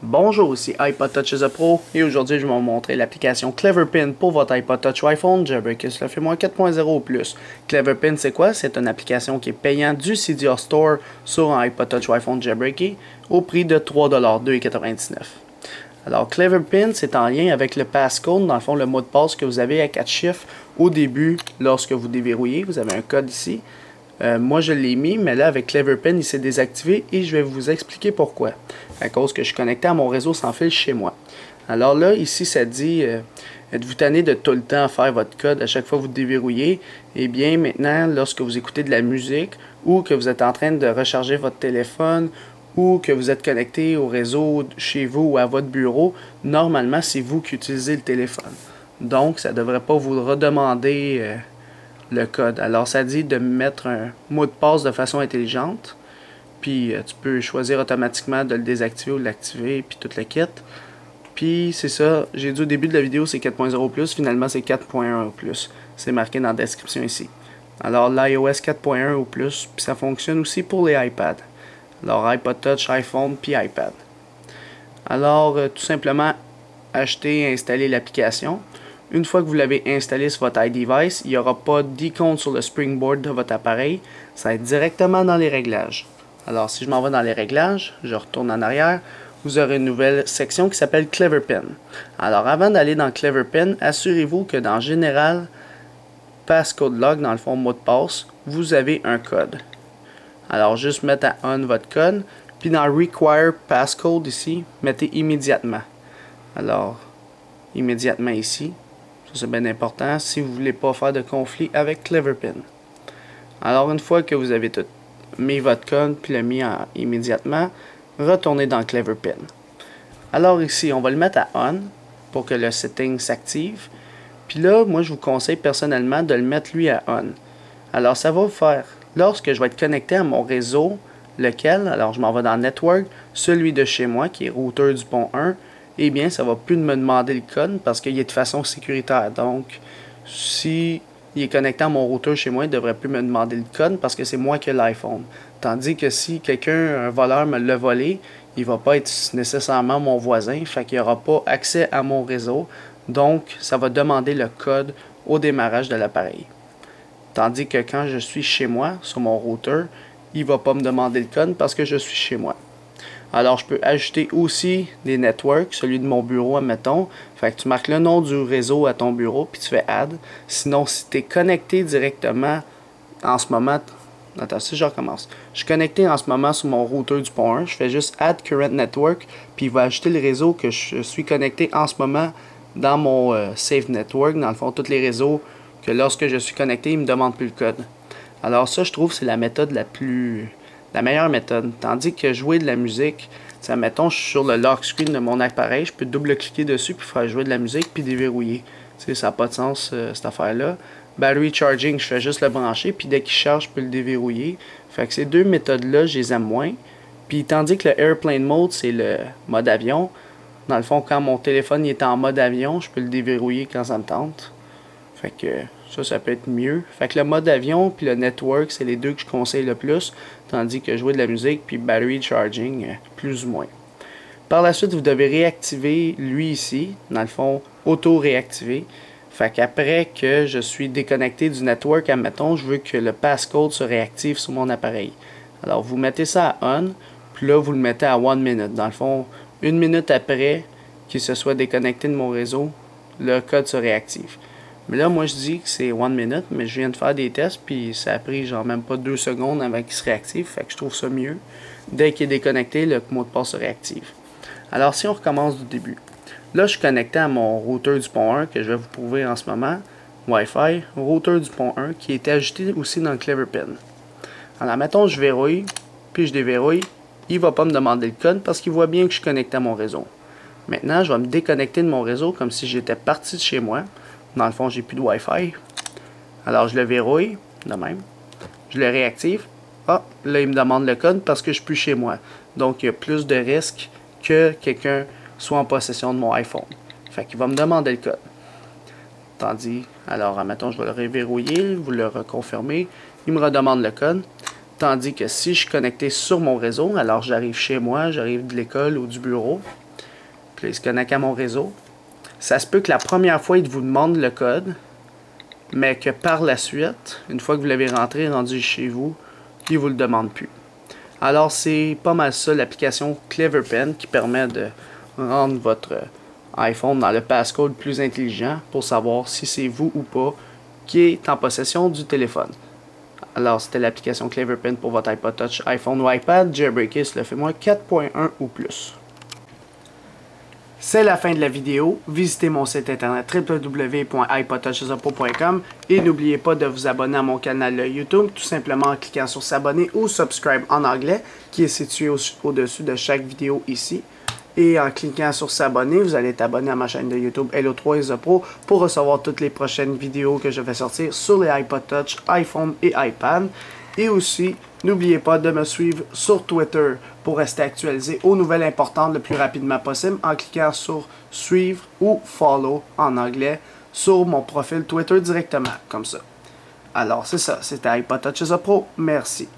Bonjour, ici iPod Touch is a Pro et aujourd'hui je vais vous montrer l'application Cleverpin pour votre iPod Touch ou iPhone Jailbreak Flaffy-moi 4.0 ou plus. Cleverpin c'est quoi? C'est une application qui est payante du CDR Store sur un iPod Touch ou iPhone Jailbreaké au prix de 3$2,99$. Alors Cleverpin c'est en lien avec le passcode, dans le fond le mot de passe que vous avez à 4 chiffres au début lorsque vous déverrouillez. Vous avez un code ici. Moi je l'ai mis, mais là avec Cleverpin il s'est désactivé et je vais vous expliquer pourquoi. À cause que je suis connecté à mon réseau sans fil chez moi. Alors là, ici ça dit, êtes-vous tanné de tout le temps faire votre code à chaque fois que vous déverrouillez? Eh bien maintenant, lorsque vous écoutez de la musique ou que vous êtes en train de recharger votre téléphone ou que vous êtes connecté au réseau chez vous ou à votre bureau, normalement c'est vous qui utilisez le téléphone. Donc ça ne devrait pas vous redemander le code. Alors ça dit de mettre un mot de passe de façon intelligente. Puis tu peux choisir automatiquement de le désactiver ou de l'activer, puis tout le kit. Puis c'est ça, j'ai dit au début de la vidéo c'est 4.0+, finalement c'est 4.1+. C'est marqué dans la description ici. Alors l'iOS 4.1 ou plus, puis ça fonctionne aussi pour les iPads. Alors iPod Touch, iPhone, puis iPad. Alors tout simplement acheter et installer l'application. Une fois que vous l'avez installé sur votre iDevice, il n'y aura pas d'icône sur le springboard de votre appareil. Ça va être directement dans les réglages. Alors, si je m'en vais dans les réglages, je retourne en arrière, vous aurez une nouvelle section qui s'appelle Cleverpin. Alors, avant d'aller dans Cleverpin, assurez-vous que dans Général, Passcode Log, dans le fond mot de passe, vous avez un code. Alors, juste mettre à on votre code, puis dans Require Passcode ici, mettez immédiatement. Alors, immédiatement ici, ça c'est bien important si vous ne voulez pas faire de conflit avec Cleverpin. Alors, une fois que vous avez tout mis votre code puis le mis immédiatement, retournez dans Cleverpin. Alors ici, on va le mettre à on pour que le setting s'active. Puis là, moi je vous conseille personnellement de le mettre lui à on. Alors ça va vous faire, lorsque je vais être connecté à mon réseau, lequel, alors je m'en vais dans Network, celui de chez moi qui est routeur du pont 1, eh bien ça va plus me demander le code parce qu'il est de façon sécuritaire. Donc si il est connecté à mon routeur chez moi, il ne devrait plus me demander le code parce que c'est moi qui ai l'iPhone. Tandis que si un voleur me l'a volé, il ne va pas être nécessairement mon voisin, fait qu'il n'aura pas accès à mon réseau. Donc, ça va demander le code au démarrage de l'appareil. Tandis que quand je suis chez moi, sur mon routeur, il ne va pas me demander le code parce que je suis chez moi. Alors, je peux ajouter aussi des networks, celui de mon bureau, admettons. Fait que tu marques le nom du réseau à ton bureau, puis tu fais Add. Sinon, si tu es connecté directement en ce moment... Attends, si je recommence. Je suis connecté en ce moment sur mon routeur du pont 1. Je fais juste Add Current Network, puis il va ajouter le réseau que je suis connecté en ce moment dans mon Save Network. Dans le fond, tous les réseaux que lorsque je suis connecté, il ne me demande plus le code. Alors ça, je trouve c'est la méthode la meilleure méthode. Tandis que jouer de la musique, mettons, je suis sur le lock screen de mon appareil, je peux double-cliquer dessus puis faire jouer de la musique puis déverrouiller. Ça n'a pas de sens cette affaire-là. Battery charging, je fais juste le brancher puis dès qu'il charge, je peux le déverrouiller. Fait que ces deux méthodes-là, je les aime moins. Puis tandis que le Airplane Mode, c'est le mode avion. Dans le fond, quand mon téléphone est en mode avion, je peux le déverrouiller quand ça me tente. Fait que ça peut être mieux. Fait que le mode avion puis le network, c'est les deux que je conseille le plus. Tandis que jouer de la musique puis battery charging, plus ou moins. Par la suite, vous devez réactiver lui ici. Dans le fond, auto-réactiver. Fait qu'après que je suis déconnecté du network, admettons, je veux que le passcode se réactive sur mon appareil. Alors, vous mettez ça à on, puis là, vous le mettez à 1 minute. Dans le fond, 1 minute après qu'il se soit déconnecté de mon réseau, le code se réactive. Mais là, moi, je dis que c'est 1 minute, mais je viens de faire des tests, puis ça a pris genre même pas 2 secondes avant qu'il se réactive. Fait que je trouve ça mieux. Dès qu'il est déconnecté, le mot de passe se réactive. Alors, si on recommence du début. Là, je suis connecté à mon routeur du pont 1 que je vais vous prouver en ce moment. Wi-Fi, routeur du pont 1 qui est ajouté aussi dans le Cleverpin. Alors, mettons, je verrouille, puis je déverrouille. Il ne va pas me demander le code parce qu'il voit bien que je suis connecté à mon réseau. Maintenant, je vais me déconnecter de mon réseau comme si j'étais parti de chez moi. Dans le fond, j'ai plus de Wi-Fi. Alors, je le verrouille, de même. Je le réactive. Ah, là, il me demande le code parce que je suis plus chez moi. Donc, il y a plus de risques que quelqu'un soit en possession de mon iPhone. Fait qu'il va me demander le code. Tandis, alors, admettons, je vais le reverrouiller, vous le reconfirmez. Il me redemande le code. Tandis que si je suis connecté sur mon réseau, alors j'arrive chez moi, j'arrive de l'école ou du bureau, Puis là, il se connecte à mon réseau. Ça se peut que la première fois, il vous demande le code, mais que par la suite, une fois que vous l'avez rentré, rendu chez vous, il ne vous le demande plus. Alors, c'est pas mal ça, l'application Clever Pen, qui permet de rendre votre iPhone dans le passcode plus intelligent pour savoir si c'est vous ou pas qui est en possession du téléphone. Alors, c'était l'application Clever Pen pour votre iPod Touch, iPhone ou iPad. Jailbreaker, le fait-moi 4.1 ou plus. C'est la fin de la vidéo. Visitez mon site internet www.ipodtouchesupro.com et n'oubliez pas de vous abonner à mon canal YouTube, tout simplement en cliquant sur s'abonner ou subscribe en anglais, qui est situé au-dessus de chaque vidéo ici. Et en cliquant sur s'abonner, vous allez être abonné à ma chaîne de YouTube Hello3isupro pour recevoir toutes les prochaines vidéos que je vais sortir sur les iPod Touch, iPhone et iPad. Et aussi, n'oubliez pas de me suivre sur Twitter pour rester actualisé aux nouvelles importantes le plus rapidement possible en cliquant sur suivre ou follow en anglais sur mon profil Twitter directement, comme ça. Alors c'est ça, c'était iPod Touch Pro. Merci.